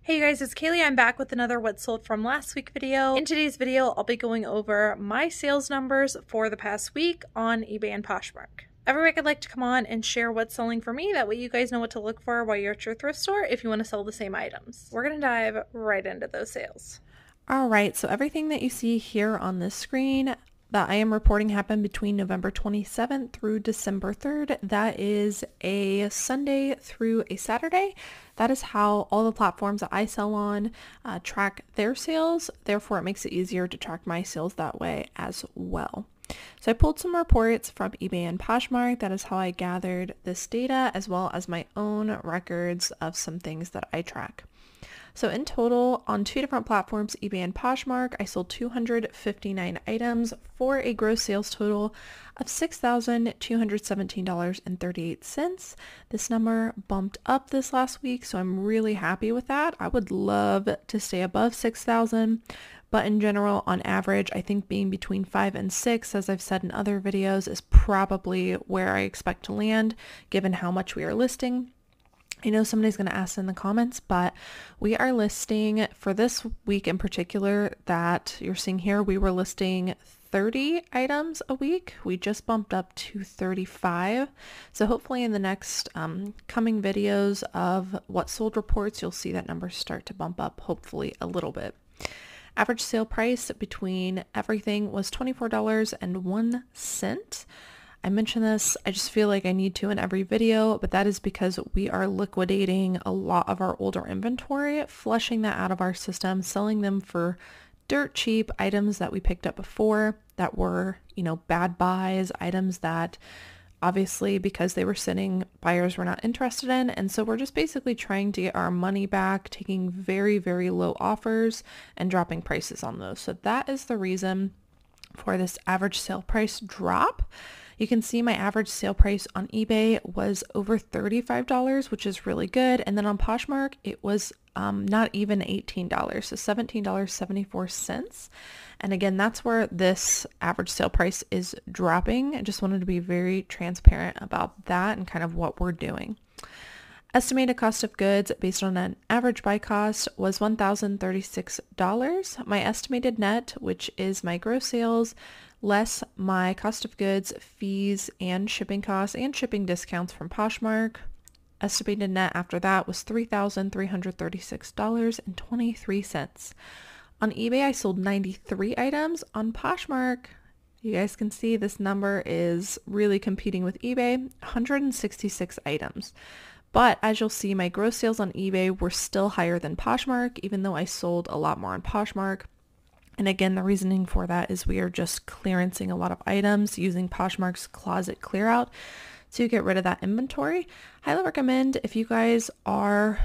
Hey you guys, it's Kaylee. I'm back with another What Sold From Last Week video. In today's video, I'll be going over my sales numbers for the past week on eBay and Poshmark. Every week I'd like to come on and share what's selling for me. That way you guys know what to look for while you're at your thrift store if you want to sell the same items. We're going to dive right into those sales. All right, so everything that you see here on this screen that I am reporting happened between November 27th through December 3rd. That is a Sunday through a Saturday. That is how all the platforms that I sell on track their sales. Therefore, it makes it easier to track my sales that way as well. So I pulled some reports from eBay and Poshmark. That is how I gathered this data, as well as my own records of some things that I track. So in total, on two different platforms, eBay and Poshmark, I sold 259 items for a gross sales total of $6,217.38. This number bumped up this last week, so I'm really happy with that. I would love to stay above 6,000, but in general, on average, I think being between 5 and 6, as I've said in other videos, is probably where I expect to land, given how much we are listing. I know somebody's going to ask in the comments, but we are listing for this week in particular that you're seeing here, we were listing 30 items a week. We just bumped up to 35. So hopefully in the next coming videos of what sold reports, you'll see that number start to bump up hopefully a little bit. Average sale price between everything was $24.01. I mention this, I just feel like I need to in every video, but that is because we are liquidating a lot of our older inventory, flushing that out of our system, selling them for dirt cheap items that we picked up before that were, bad buys, items that obviously because they were sitting, buyers were not interested in. And so we're just basically trying to get our money back, taking very, very low offers and dropping prices on those. So that is the reason for this average sale price drop. You can see my average sale price on eBay was over $35, which is really good. And then on Poshmark, it was not even $18, so $17.74. And again, that's where this average sale price is dropping. I just wanted to be very transparent about that and kind of what we're doing. Estimated cost of goods based on an average buy cost was $1,036. My estimated net, which is my gross sales, less my cost of goods, fees, and shipping costs and shipping discounts from Poshmark. Estimated net after that was $3,336.23. On eBay, I sold 93 items. On Poshmark, you guys can see this number is really competing with eBay, 166 items. But as you'll see, my gross sales on eBay were still higher than Poshmark, even though I sold a lot more on Poshmark. And again, the reasoning for that is we are just clearancing a lot of items using Poshmark's closet clear out to get rid of that inventory. Highly recommend if you guys are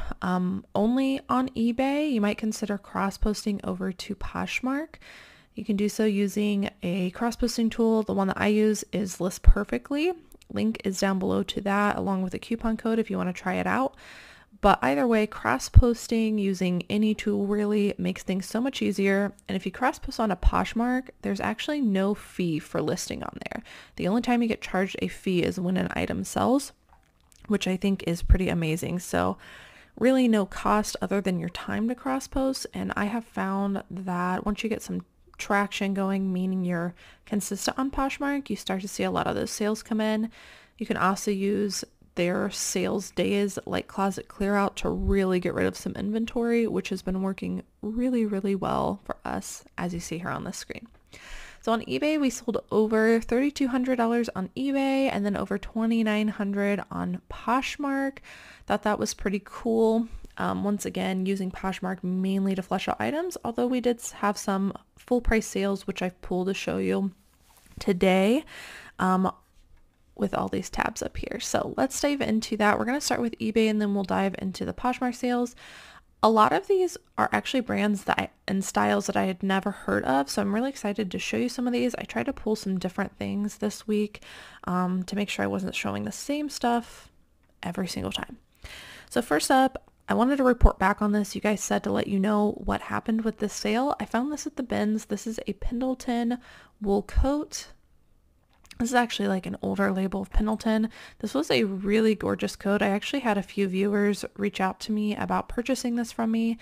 only on eBay, you might consider cross-posting over to Poshmark. You can do so using a cross-posting tool. The one that I use is List Perfectly. Link is down below to that along with a coupon code if you want to try it out. But either way, cross-posting using any tool really makes things so much easier. And if you cross-post on a Poshmark, there's actually no fee for listing on there. The only time you get charged a fee is when an item sells, which I think is pretty amazing. So really no cost other than your time to cross-post. And I have found that once you get some traction going, meaning you're consistent on Poshmark, you start to see a lot of those sales come in. You can also use their sales days like closet clear out to really get rid of some inventory, which has been working really, really well for us, as you see here on the screen. So on eBay, we sold over $3,200 on eBay and then over $2,900 on Poshmark. Thought that was pretty cool. Once again, using Poshmark mainly to flush out items, although we did have some full price sales, which I've pulled to show you today. With all these tabs up here. So let's dive into that. We're going to start with eBay and then we'll dive into the Poshmark sales. A lot of these are actually brands and styles that I had never heard of. So I'm really excited to show you some of these. I tried to pull some different things this week to make sure I wasn't showing the same stuff every single time. So first up, I wanted to report back on this. You guys said to let you know what happened with this sale. I found this at the bins. This is a Pendleton wool coat. This is actually like an older label of Pendleton. This was a really gorgeous coat. I actually had a few viewers reach out to me about purchasing this from me.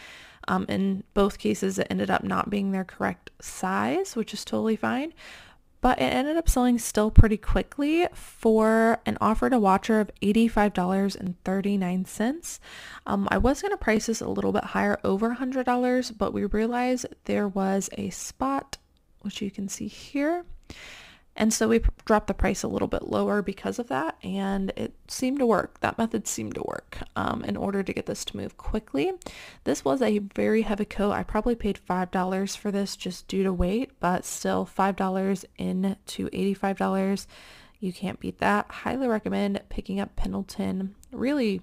In both cases, it ended up not being their correct size, which is totally fine. But it ended up selling still pretty quickly for an offer to watcher of $85.39. I was going to price this a little bit higher, over $100, but we realized there was a spot, which you can see here. And so we dropped the price a little bit lower because of that, and it seemed to work. That method seemed to work in order to get this to move quickly. This was a very heavy coat. I probably paid $5 for this just due to weight, but still $5 into $85. You can't beat that. Highly recommend picking up Pendleton. Really,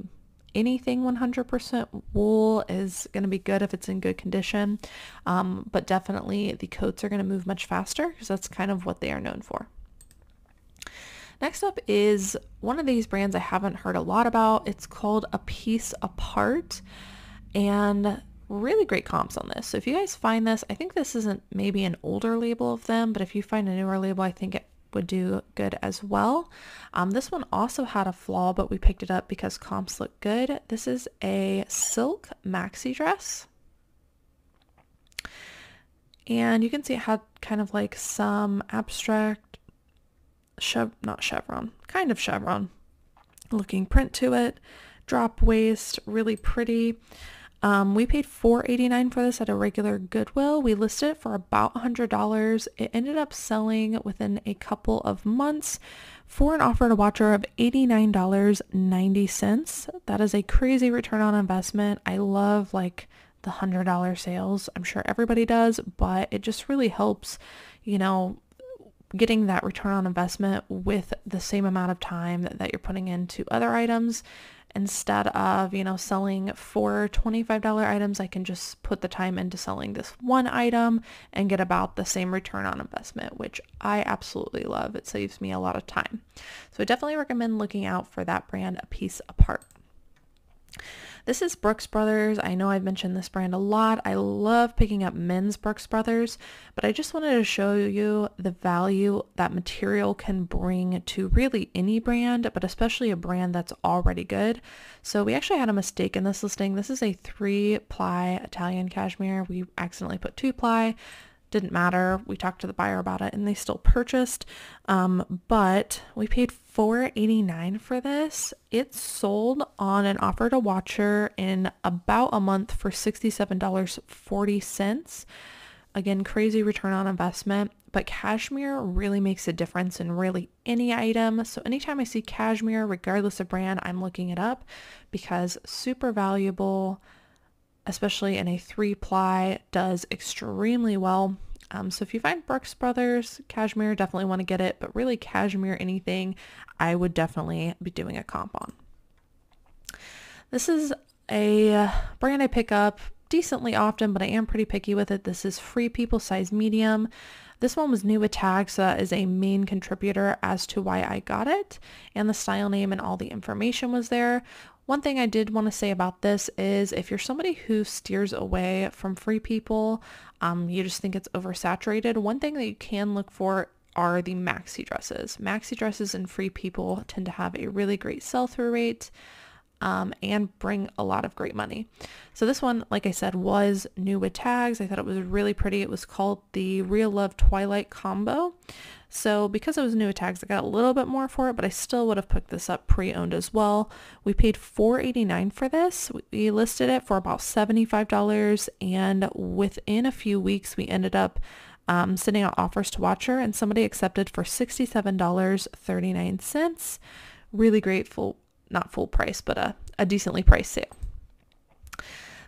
anything 100% wool is going to be good if it's in good condition, but definitely the coats are going to move much faster because that's kind of what they are known for. Next up is one of these brands I haven't heard a lot about. It's called A Piece Apart, and really great comps on this. So if you guys find this, I think this isn't maybe an older label of them, but if you find a newer label, I think it would do good as well. This one also had a flaw, but we picked it up because comps look good. This is a silk maxi dress, and you can see it had kind of like some abstract kind of chevron looking print to it. Drop waist, really pretty. We paid $4.89 for this at a regular Goodwill. We listed it for about $100. It ended up selling within a couple of months for an offer to watcher of $89.90. That is a crazy return on investment. I love like the $100 sales. I'm sure everybody does, but it just really helps, you know, getting that return on investment with the same amount of time that you're putting into other items. Instead of, you know, selling 4 $25 items, I can just put the time into selling this one item and get about the same return on investment, which I absolutely love. It saves me a lot of time. So I definitely recommend looking out for that brand, A Piece Apart. This is Brooks Brothers. I know I've mentioned this brand a lot. I love picking up men's Brooks Brothers, but I just wanted to show you the value that material can bring to really any brand, but especially a brand that's already good. So we actually had a mistake in this listing. This is a 3-ply Italian cashmere. We accidentally put 2-ply. Didn't matter. We talked to the buyer about it and they still purchased. But we paid $4.89 for this. It sold on an offer to watcher in about a month for $67.40. Again, crazy return on investment, but cashmere really makes a difference in really any item. So anytime I see cashmere, regardless of brand, I'm looking it up because super valuable, especially in a 3-ply, does extremely well. So if you find Brooks Brothers cashmere, definitely want to get it, but really cashmere anything, I would definitely be doing a comp on. This is a brand I pick up decently often, but I am pretty picky with it. This is Free People size medium. This one was new with tags, so that is a main contributor as to why I got it, and the style name and all the information was there. One thing I did want to say about this is if you're somebody who steers away from Free People, you just think it's oversaturated, one thing that you can look for are the maxi dresses. Maxi dresses and Free People tend to have a really great sell-through rate and bring a lot of great money. So this one, like I said, was new with tags. I thought it was really pretty. It was called the Real Love Twilight Combo. So because it was new with tags, I got a little bit more for it, but I still would have picked this up pre-owned as well. We paid $4.89 for this. We listed it for about $75, and within a few weeks, we ended up sending out offers to watcher, and somebody accepted for $67.39. Really grateful. Not full price, but a decently priced sale.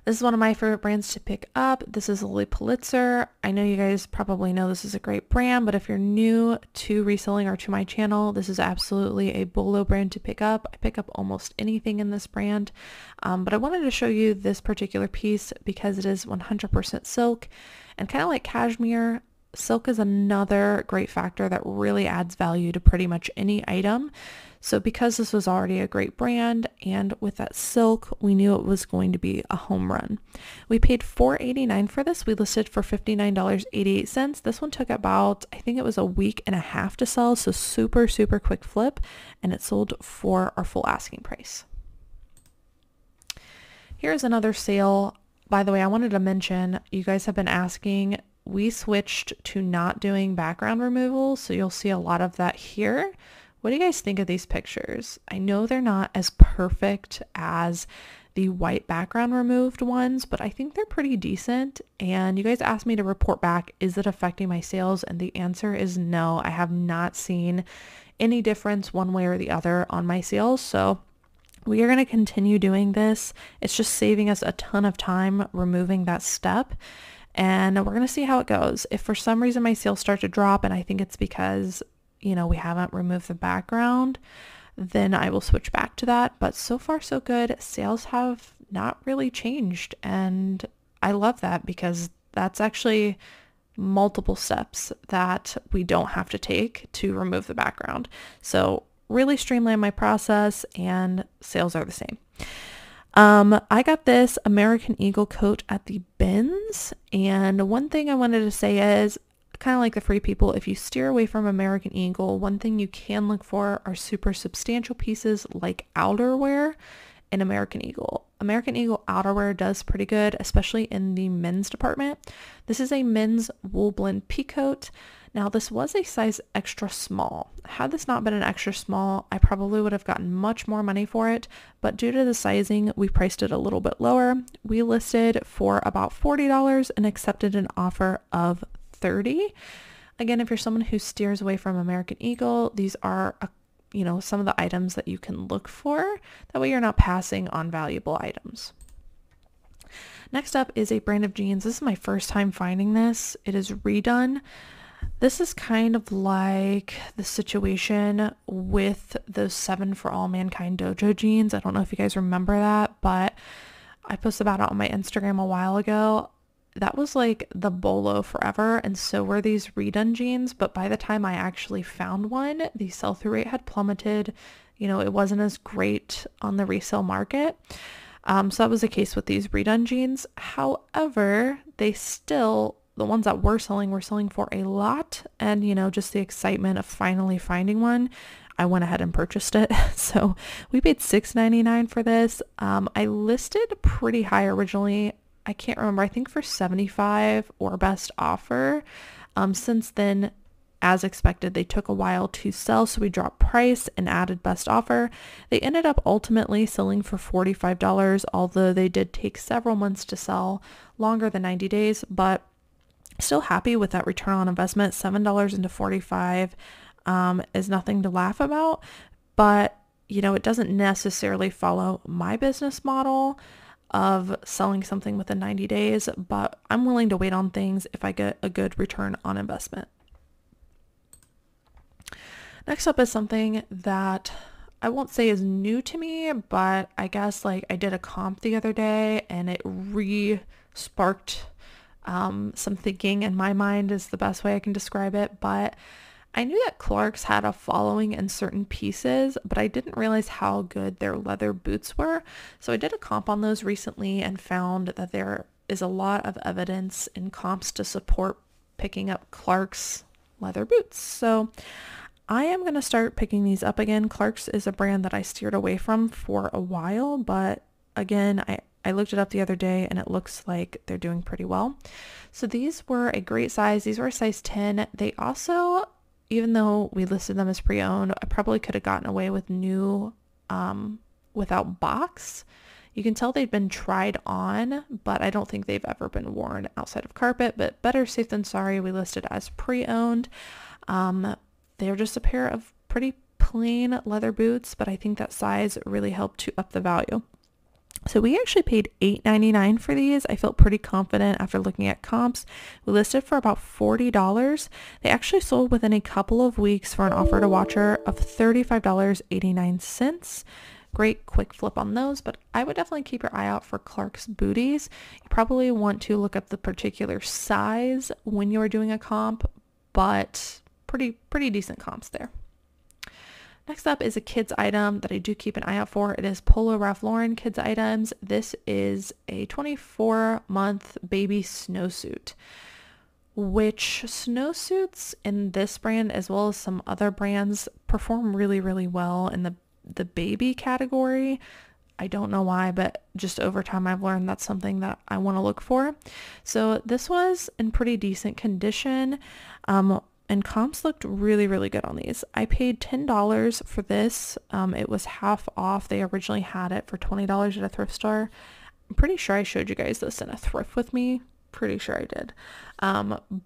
This is one of my favorite brands to pick up. This is Lilly Pulitzer. I know you guys probably know this is a great brand, but if you're new to reselling or to my channel, this is absolutely a Bolo brand to pick up. I pick up almost anything in this brand, but I wanted to show you this particular piece because it is 100% silk, and kind of like cashmere, Silk is another great factor that really adds value to pretty much any item. So because this was already a great brand, and with that silk, we knew it was going to be a home run. We paid $4.89 for this. We listed for $59.88. This one took about, I think it was a week and a half to sell, so super, super quick flip, and it sold for our full asking price. Here's another sale. By the way, I wanted to mention, you guys have been asking, we switched to not doing background removal, so you'll see a lot of that here. What do you guys think of these pictures? I know they're not as perfect as the white background removed ones, but I think they're pretty decent. And you guys asked me to report back, is it affecting my sales? And the answer is no. I have not seen any difference one way or the other on my sales. So we are going to continue doing this. It's just saving us a ton of time removing that step. And we're going to see how it goes. If for some reason my sales start to drop, and I think it's because, you know, we haven't removed the background, then I will switch back to that. But so far so good. Sales have not really changed. And I love that because that's actually multiple steps that we don't have to take to remove the background. So really streamline my process, and sales are the same. I got this American Eagle coat at the bins, and one thing I wanted to say is, kind of like the Free People, if you steer away from American Eagle, one thing you can look for are super substantial pieces like outerwear in American Eagle. American Eagle outerwear does pretty good, especially in the men's department. This is a men's wool blend pea coat. Now this was a size extra small. Had this not been an extra small, I probably would have gotten much more money for it, but due to the sizing, we priced it a little bit lower. We listed for about $40 and accepted an offer of $30. Again, if you're someone who steers away from American Eagle, these are some of the items that you can look for. That way you're not passing on valuable items. Next up is a brand of jeans. This is my first time finding this. It is Redone. This is kind of like the situation with those 7 for All Mankind Dojo jeans. I don't know if you guys remember that, but I posted about it on my Instagram a while ago. That was like the bolo forever, and so were these Redone jeans, but by the time I actually found one, the sell-through rate had plummeted. You know, it wasn't as great on the resale market. So that was the case with these Redone jeans. However, the ones that were selling for a lot, and just the excitement of finally finding one, I went ahead and purchased it. So we paid $6.99 for this. I listed pretty high originally. I can't remember, I think for $75 or best offer. Since then, as expected, they took a while to sell, so we dropped price and added best offer. They ended up ultimately selling for $45, although they did take several months to sell, longer than 90 days, but still happy with that return on investment. $7 into $45 is nothing to laugh about, but it doesn't necessarily follow my business model of selling something within 90 days, but I'm willing to wait on things if I get a good return on investment. Next up is something that I won't say is new to me, but I guess I did a comp the other day and it re-sparked some thinking in my mind is the best way I can describe it. But I knew that Clarks had a following in certain pieces, but I didn't realize how good their leather boots were. So I did a comp on those recently and found that there is a lot of evidence in comps to support picking up Clarks leather boots. So I am going to start picking these up again. Clarks is a brand that I steered away from for a while, but again, I looked it up the other day and it looks like they're doing pretty well. So these were a great size. These were a size 10. They also, even though we listed them as pre-owned, I probably could have gotten away with new without box. You can tell they've been tried on, but I don't think they've ever been worn outside of carpet, but better safe than sorry. We listed as pre-owned. They're just a pair of pretty plain leather boots, but I think that size really helped to up the value. So we actually paid $8.99 for these. I felt pretty confident after looking at comps. We listed for about $40. They actually sold within a couple of weeks for an offer to watcher of $35.89. Great quick flip on those, but I would definitely keep your eye out for Clark's booties. You probably want to look up the particular size when you are doing a comp, but pretty decent comps there. Next up is a kids item that I do keep an eye out for. It is Polo Ralph Lauren kids items. This is a 24-month baby snowsuit, which snowsuits in this brand as well as some other brands perform really well in the baby category. I don't know why, but just over time I've learned that's something that I want to look for. So this was in pretty decent condition. And comps looked really good on these. I paid $10 for this. It was half off. They originally had it for $20 at a thrift store. I'm pretty sure I showed you guys this in a thrift with me. Pretty sure I did.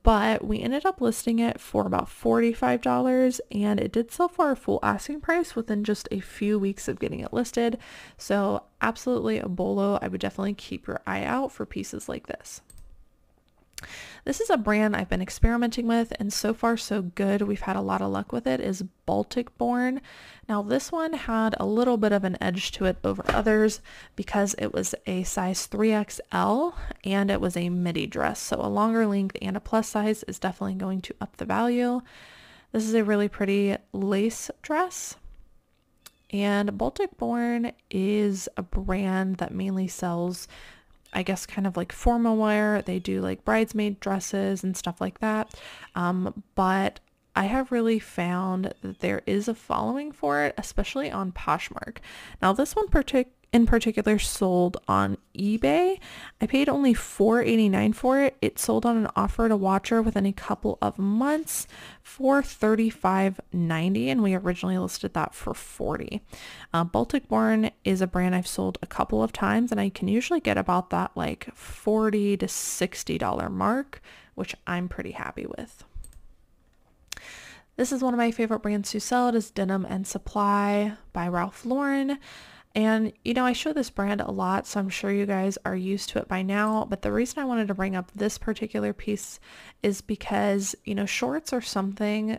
But we ended up listing it for about $45, and it did sell for a full asking price within just a few weeks of getting it listed. So absolutely a bolo. I would definitely keep your eye out for pieces like this. This is a brand I've been experimenting with, and so far so good. We've had a lot of luck with it, is Baltic Born. Now this one had a little bit of an edge to it over others because it was a size 3XL and it was a midi dress. So a longer length and a plus size is definitely going to up the value. This is a really pretty lace dress. And Baltic Born is a brand that mainly sells, I guess, kind of like formal wear. They do like bridesmaid dresses and stuff like that. But I have really found that there is a following for it, especially on Poshmark. Now this one in particular sold on eBay. I paid only $4.89 for it. It sold on an offer to watcher within a couple of months for $35.90, and we originally listed that for $40. Baltic Born is a brand I've sold a couple of times, and I can usually get about that like $40 to $60 mark, which I'm pretty happy with. This is one of my favorite brands to sell. It is Denim and Supply by Ralph Lauren. And, you know, I show this brand a lot, so I'm sure you guys are used to it by now. But the reason I wanted to bring up this particular piece is because, you know, shorts are something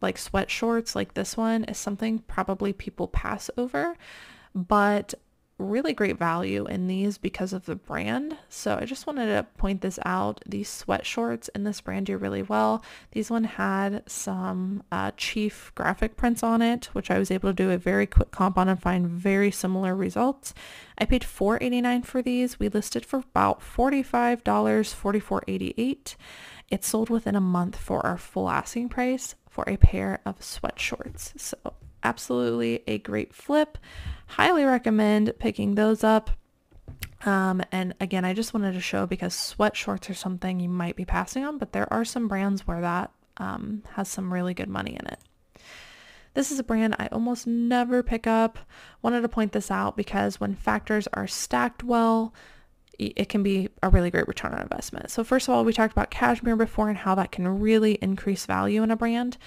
like sweat shorts like this one is something probably people pass over, but really great value in these because of the brand. So I just wanted to point this out. These sweat shorts in this brand do really well. These one had some Chief graphic prints on it, which I was able to do a very quick comp on and find very similar results. I paid $4.89 for these. We listed for about $45, $44.88. It sold within a month for our full asking price for a pair of sweat shorts. So absolutely a great flip. Highly recommend picking those up. And again, I just wanted to show because sweat shorts are something you might be passing on, but there are some brands where that has some really good money in it. This is a brand I almost never pick up. Wanted to point this out because when factors are stacked well, it can be a really great return on investment. So first of all, we talked about cashmere before and how that can really increase value in a brand.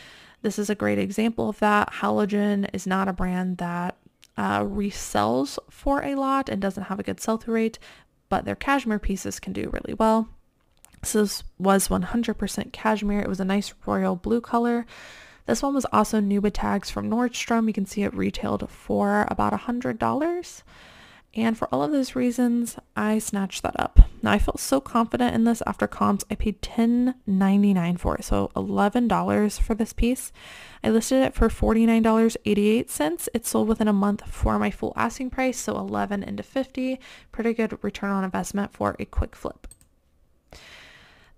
This is a great example of that. Halogen is not a brand that resells for a lot and doesn't have a good sell-through rate, but their cashmere pieces can do really well. So this was 100% cashmere. It was a nice royal blue color. This one was also Nuba tags from Nordstrom. You can see it retailed for about $100. And for all of those reasons, I snatched that up. Now, I felt so confident in this after comps. I paid $10.99 for it, so $11 for this piece. I listed it for $49.88. It sold within a month for my full asking price, so $11 into $50. Pretty good return on investment for a quick flip.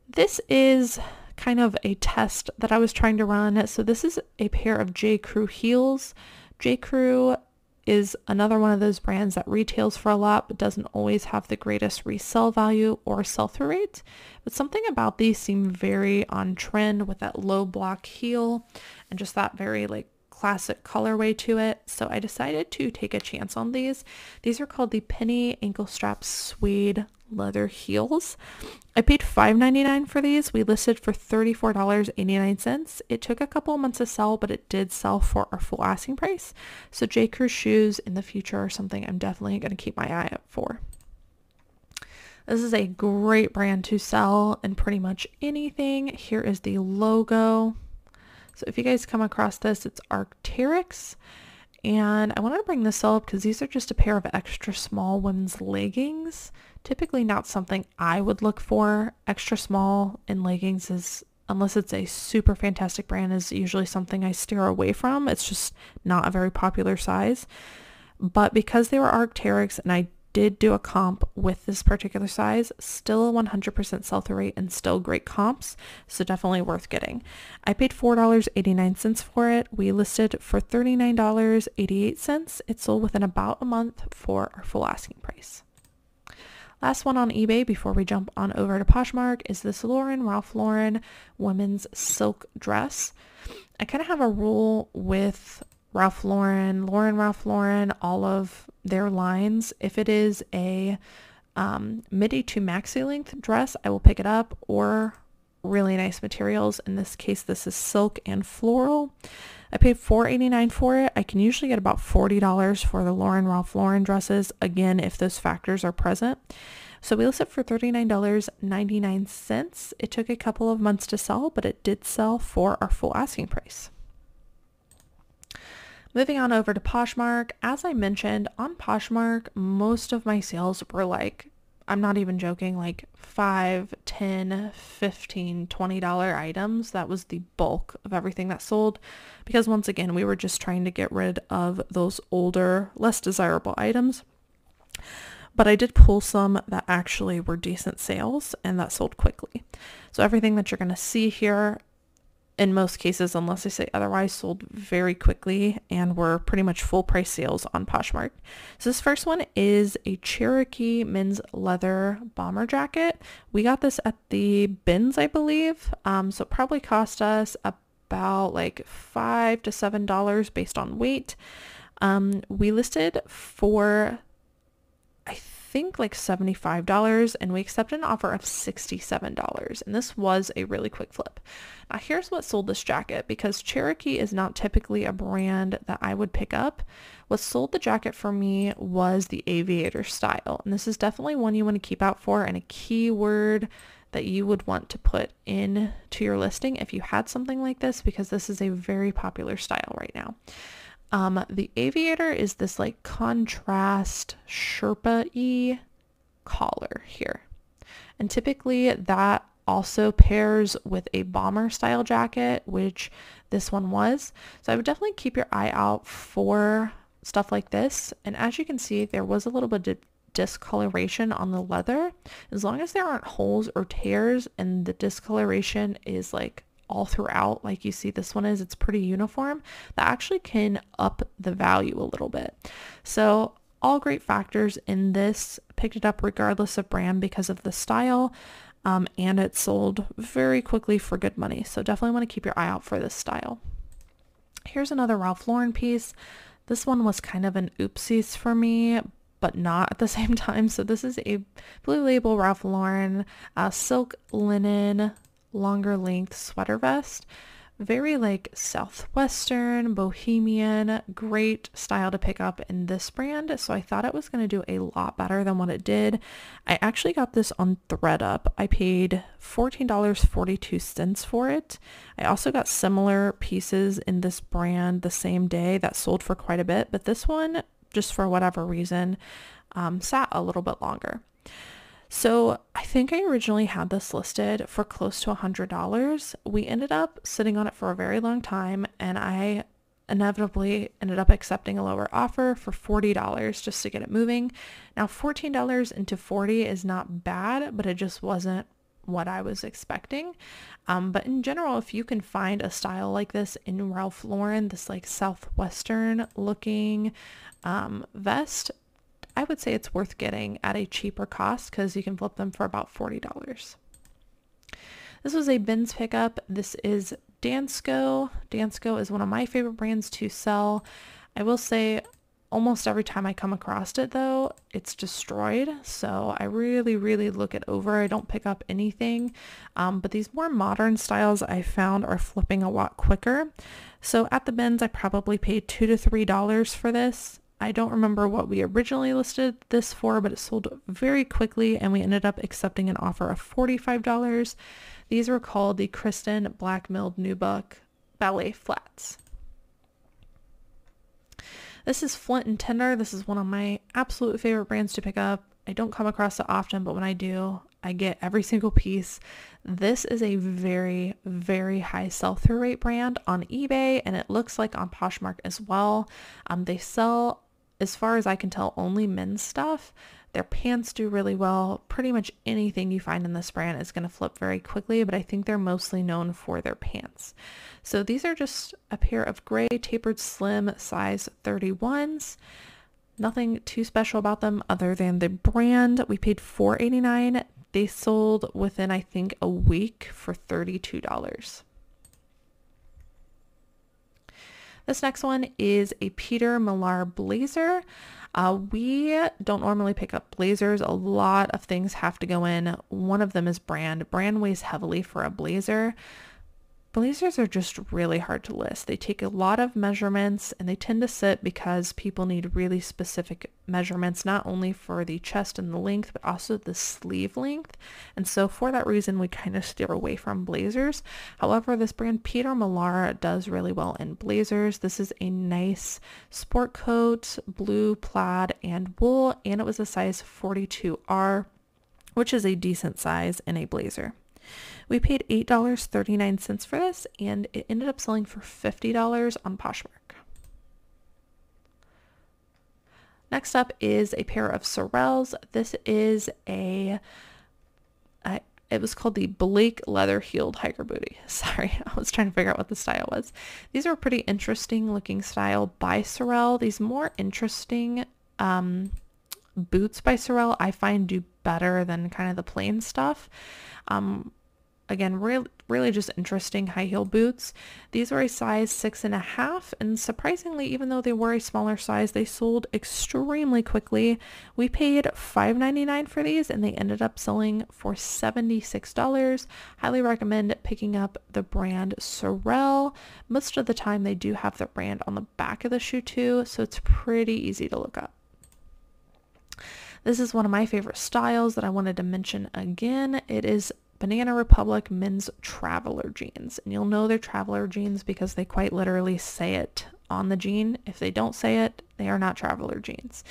This is kind of a test that I was trying to run. So this is a pair of J. Crew heels. J. Crew is another one of those brands that retails for a lot but doesn't always have the greatest resale value or sell-through rate. But something about these seem very on trend with that low block heel and just that very like classic colorway to it. So I decided to take a chance on these. These are called the Penny Ankle Strap Suede Leather Heels. I paid $5.99 for these. We listed for $34.89. It took a couple of months to sell, but it did sell for our full asking price. So J. Crew shoes in the future are something I'm definitely going to keep my eye out for. This is a great brand to sell in pretty much anything. Here is the logo. So if you guys come across this, it's Arc'teryx. And I wanted to bring this up because these are just a pair of extra small women's leggings. Typically not something I would look for. Extra small in leggings is, unless it's a super fantastic brand, is usually something I steer away from. It's just not a very popular size. But because they were Arc'teryx and I did do a comp with this particular size, still a 100% sell-through rate and still great comps, so definitely worth getting. I paid $4.89 for it. We listed for $39.88. It sold within about a month for our full asking price. Last one on eBay before we jump on over to Poshmark is this Ralph Lauren women's silk dress. I kind of have a rule with Ralph Lauren, all of their lines. If it is a midi to maxi length dress, I will pick it up, or really nice materials. In this case, this is silk and floral. I paid $4.89 for it. I can usually get about $40 for the Ralph Lauren dresses, again, if those factors are present. So we listed for $39.99. It took a couple of months to sell, but it did sell for our full asking price. Moving on over to Poshmark. As I mentioned, on Poshmark, most of my sales were like, I'm not even joking, like $5, $10, $15, $20 items. That was the bulk of everything that sold, because once again, we were just trying to get rid of those older, less desirable items. But I did pull some that actually were decent sales and that sold quickly. So everything that you're going to see here, in most cases, unless I say otherwise, sold very quickly and were pretty much full price sales on Poshmark. So this first one is a Cherokee men's leather bomber jacket. We got this at the bins, I believe. So it probably cost us about like $5 to $7 based on weight. We listed for, I think, like $75, and we accepted an offer of $67, and this was a really quick flip. Now here's what sold this jacket, because Cherokee is not typically a brand that I would pick up. What sold the jacket for me was the aviator style, and this is definitely one you want to keep out for, and a keyword that you would want to put in to your listing if you had something like this, because this is a very popular style right now. The aviator is this like contrast Sherpa-y collar here. And typically that also pairs with a bomber style jacket, which this one was. So I would definitely keep your eye out for stuff like this. And as you can see, there was a little bit of discoloration on the leather. As long as there aren't holes or tears and the discoloration is like all throughout, like you see this one is, it's pretty uniform, that actually can up the value a little bit. So all great factors in this. Picked it up regardless of brand because of the style, and it sold very quickly for good money. So definitely want to keep your eye out for this style. Here's another Ralph Lauren piece. This one was kind of an oopsies for me, but not at the same time. So this is a Blue Label Ralph Lauren silk linen longer length sweater vest. Very like Southwestern, bohemian, great style to pick up in this brand. So I thought it was going to do a lot better than what it did. I actually got this on ThreadUp. I paid $14.42 for it. I also got similar pieces in this brand the same day that sold for quite a bit, but this one, just for whatever reason, sat a little bit longer. So I think I originally had this listed for close to $100. We ended up sitting on it for a very long time, and I inevitably ended up accepting a lower offer for $40 just to get it moving. Now $14 into $40 is not bad, but it just wasn't what I was expecting. But in general, if you can find a style like this in Ralph Lauren, this like Southwestern looking vest, I would say it's worth getting at a cheaper cost because you can flip them for about $40. This was a bins pickup. This is Dansko. Dansko is one of my favorite brands to sell. I will say almost every time I come across it though, it's destroyed. So I really look it over. I don't pick up anything. But these more modern styles I found are flipping a lot quicker. So at the bins, I probably paid $2 to $3 for this. I don't remember what we originally listed this for, but it sold very quickly and we ended up accepting an offer of $45. These were called the Kristen Black Milled Nubuck Ballet Flats. This is Flint and Tinder. This is one of my absolute favorite brands to pick up. I don't come across it often, but when I do, I get every single piece. This is a very, very high sell-through rate brand on eBay, and it looks like on Poshmark as well. They sell, as far as I can tell, only men's stuff. Their pants do really well. Pretty much anything you find in this brand is going to flip very quickly, but I think they're mostly known for their pants. So these are just a pair of gray tapered slim size 31s. Nothing too special about them other than the brand. We paid $4.89. They sold within, I think, a week for $32. This next one is a Peter Millar blazer. We don't normally pick up blazers. A lot of things have to go in. One of them is brand. Brand weighs heavily for a blazer. Blazers are just really hard to list. They take a lot of measurements and they tend to sit because people need really specific measurements, not only for the chest and the length, but also the sleeve length. And so for that reason, we kind of steer away from blazers. However, this brand Peter Millar does really well in blazers. This is a nice sport coat, blue plaid and wool, and it was a size 42R, which is a decent size in a blazer. We paid $8.39 for this, and it ended up selling for $50 on Poshmark. Next up is a pair of Sorels. This is it was called the Blake leather heeled hiker booty. Sorry, I was trying to figure out what the style was. These are a pretty interesting looking style by Sorel. These more interesting boots by Sorel I find do better than kind of the plain stuff. Again, really just interesting high heel boots. These were a size 6.5, and surprisingly, even though they were a smaller size, they sold extremely quickly. We paid $5.99 for these, and they ended up selling for $76. Highly recommend picking up the brand Sorel. Most of the time, they do have the brand on the back of the shoe too, so it's pretty easy to look up. This is one of my favorite styles that I wanted to mention again. It is Banana Republic men's traveler jeans, and you'll know they're traveler jeans because they quite literally say it on the jean. If they don't say it, they are not traveler jeans.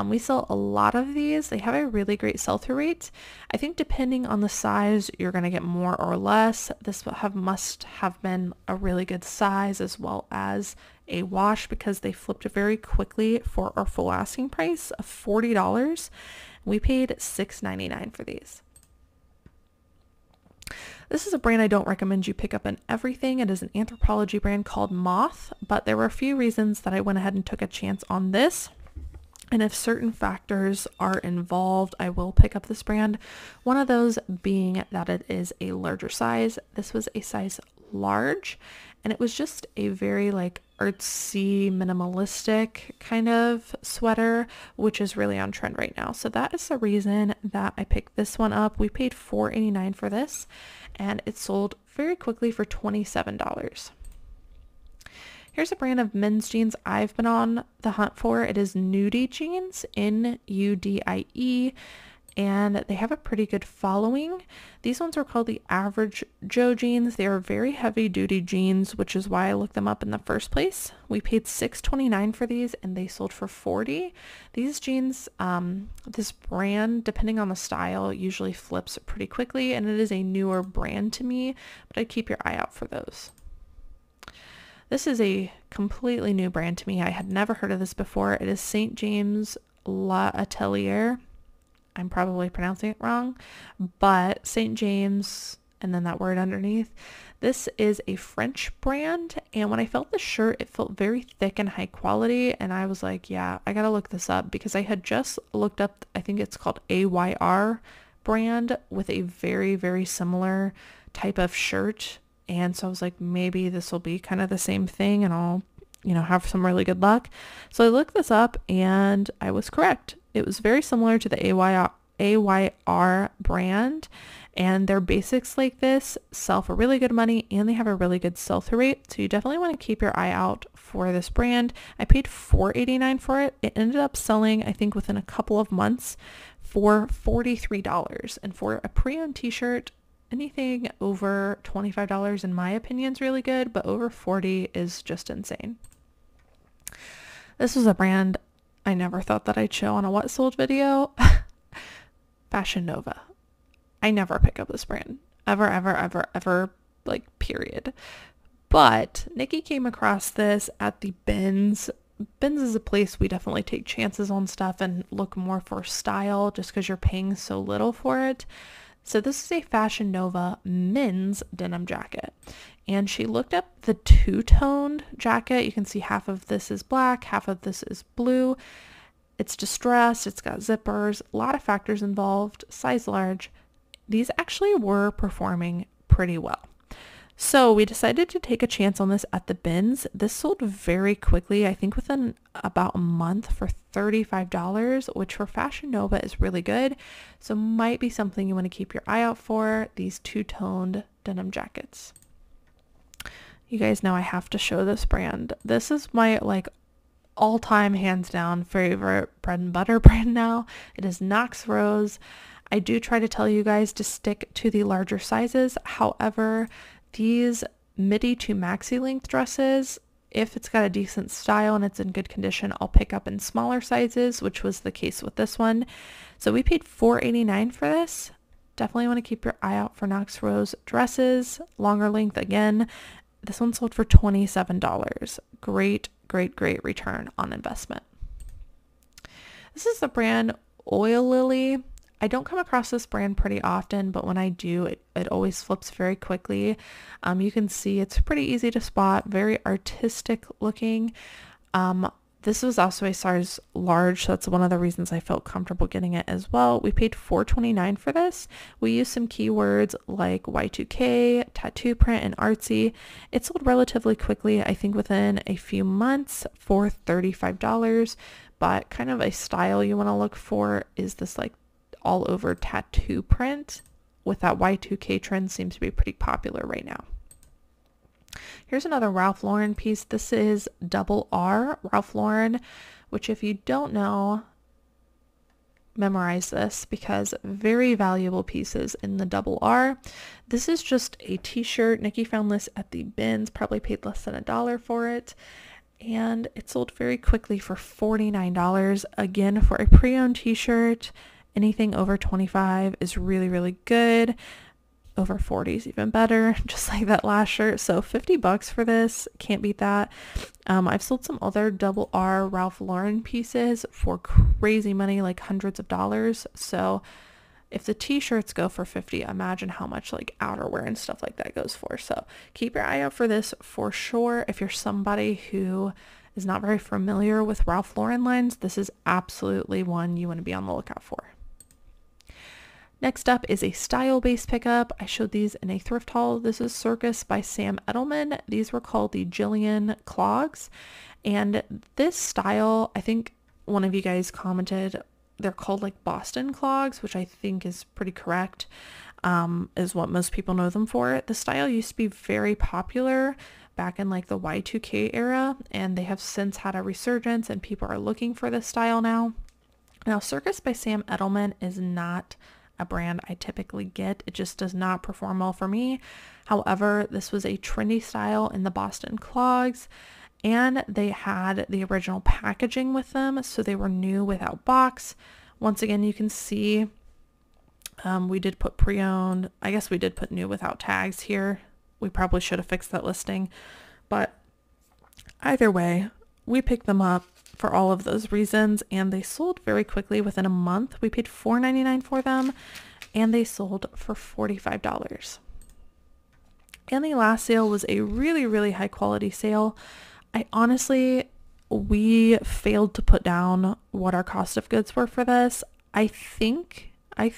We sell a lot of these. They have a really great sell-through rate. I think depending on the size, you're going to get more or less. This must have been a really good size as well as a wash because they flipped very quickly for our full asking price of $40. We paid $6.99 for these. This is a brand I don't recommend you pick up in everything. It is an Anthropologie brand called Moth, but there were a few reasons that I went ahead and took a chance on this. And if certain factors are involved, I will pick up this brand. One of those being that it is a larger size. This was a size large, and it was just a very like artsy, minimalistic kind of sweater, which is really on trend right now. So that is the reason that I picked this one up. We paid $4.89 for this, and it sold very quickly for $27. Here's a brand of men's jeans I've been on the hunt for. It is Nudie Jeans, N-U-D-I-E, and they have a pretty good following. These ones are called the Average Joe jeans. They are very heavy duty jeans, which is why I looked them up in the first place. We paid $6.29 for these, and they sold for $40. These jeans, this brand, depending on the style, usually flips pretty quickly, and it is a newer brand to me, but I'd keep your eye out for those. This is a completely new brand to me. I had never heard of this before. It is St. James L'Atelier. I'm probably pronouncing it wrong, but St. James and then that word underneath. This is a French brand, and when I felt the shirt, it felt very thick and high quality, and I was like, yeah, I gotta look this up because I had just looked up, I think it's called AYR brand with a very, very similar type of shirt. And so I was like, maybe this will be kind of the same thing and I'll, have some really good luck. So I looked this up and I was correct. It was very similar to the AYR brand, and their basics like this sell for really good money and they have a really good sell-through rate. So you definitely want to keep your eye out for this brand. I paid $4.89 for it. It ended up selling, I think, within a couple of months for $43. And for a pre-owned t-shirt, anything over $25 in my opinion is really good, but over $40 is just insane. This was a brand I never thought that I'd show on a what sold video. Fashion Nova. I never pick up this brand. Ever, like, period. But Nikki came across this at the bins. Bins is a place we definitely take chances on stuff and look more for style just because you're paying so little for it. So this is a Fashion Nova men's denim jacket. And she looked up the two-toned jacket. You can see half of this is black, half of this is blue. It's distressed, it's got zippers, a lot of factors involved, size large. These actually were performing pretty well. So we decided to take a chance on this at the bins. This sold very quickly, I think within about a month, for $35, which for Fashion Nova is really good. So might be something you want to keep your eye out for, these two-toned denim jackets. You guys know I have to show this brand. This is my all-time hands down favorite bread and butter brand now. It is Knox Rose. I do try to tell you guys to stick to the larger sizes. However, these midi to maxi length dresses, if it's got a decent style and it's in good condition, I'll pick up in smaller sizes, which was the case with this one. So we paid $4.89 for this. Definitely want to keep your eye out for Knox Rose dresses, longer length again. This one sold for $27. Great return on investment. This is the brand Oil Lily. I don't come across this brand pretty often, but when I do, it always flips very quickly. You can see it's pretty easy to spot, very artistic looking. This was also a size large, so that's one of the reasons I felt comfortable getting it as well. We paid $4.29 for this. We used some keywords like Y2K, tattoo print, and artsy. It sold relatively quickly, I think within a few months, for $35. But kind of a style you want to look for is this like all over tattoo print, with that Y2K trend seems to be pretty popular right now. Here's another Ralph Lauren piece. This is Double R Ralph Lauren, which if you don't know, memorize this because very valuable pieces in the Double R. This is just a t-shirt. Nikki found this at the bins, probably paid less than $1 for it. And it sold very quickly for $49. Again, for a pre-owned t-shirt, anything over 25 is really good. Over 40 is even better, just like that last shirt. So $50 for this, can't beat that. I've sold some other Double R Ralph Lauren pieces for crazy money, like hundreds of dollars. So if the t-shirts go for $50, imagine how much like outerwear and stuff like that goes for. So keep your eye out for this for sure. If you're somebody who is not very familiar with Ralph Lauren lines, this is absolutely one you want to be on the lookout for. Next up is a style-based pickup. I showed these in a thrift haul. This is Circus by Sam Edelman. These were called the Jillian clogs. And this style, I think one of you guys commented, they're called like Boston clogs, which I think is pretty correct, is what most people know them for. The style used to be very popular back in like the Y2K era, and they have since had a resurgence and people are looking for this style now. Now, Circus by Sam Edelman is not a brand I typically get. It just does not perform well for me. However, this was a trendy style in the Boston clogs, and they had the original packaging with them, so they were new without box. Once again, you can see we did put pre-owned. I guess we did put new without tags here. We probably should have fixed that listing, but either way, we picked them up for all of those reasons, and they sold very quickly within a month. We paid $4.99 for them, and they sold for $45. And the last sale was a really high quality sale. We failed to put down what our cost of goods were for this. I think I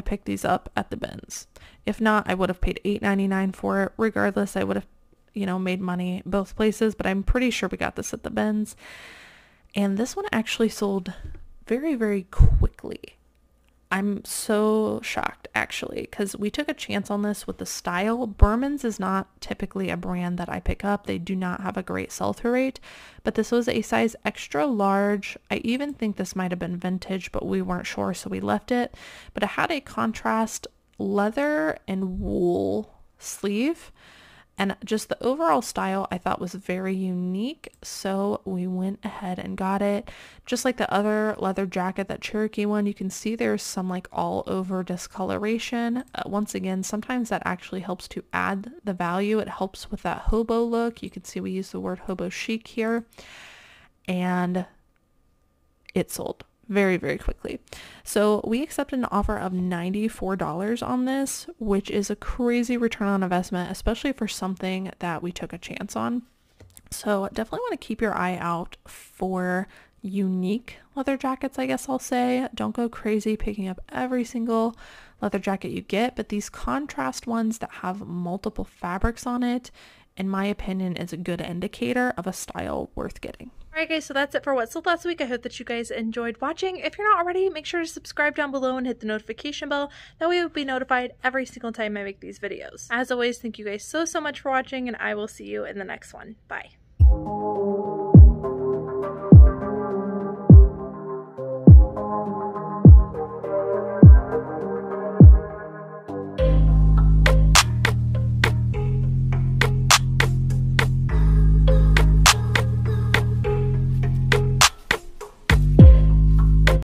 picked these up at the bins. If not, I would have paid $8.99 for it. Regardless, I would have, made money both places, but I'm pretty sure we got this at the bins. And this one actually sold very quickly. I'm so shocked actually, because we took a chance on this with the style. Berman's is not typically a brand that I pick up. They do not have a great sell-through rate, but this was a size extra large. I even think this might have been vintage, but we weren't sure, so we left it. But it had a contrast leather and wool sleeve. And just the overall style I thought was very unique, so we went ahead and got it. Just like the other leather jacket, that Cherokee one, you can see there's some like all over discoloration. Once again, sometimes that actually helps to add the value. It helps with that hobo look. You can see we use the word hobo chic here. And it sold very, very quickly. So we accepted an offer of $94 on this, which is a crazy return on investment, especially for something that we took a chance on. So definitely want to keep your eye out for unique leather jackets, I guess I'll say. Don't go crazy picking up every single leather jacket you get, but these contrast ones that have multiple fabrics on it, in my opinion, is a good indicator of a style worth getting. Alright guys, so that's it for what sold last week. I hope that you guys enjoyed watching. If you're not already, make sure to subscribe down below and hit the notification bell. That way you'll be notified every single time I make these videos. As always, thank you guys so much for watching, and I will see you in the next one. Bye.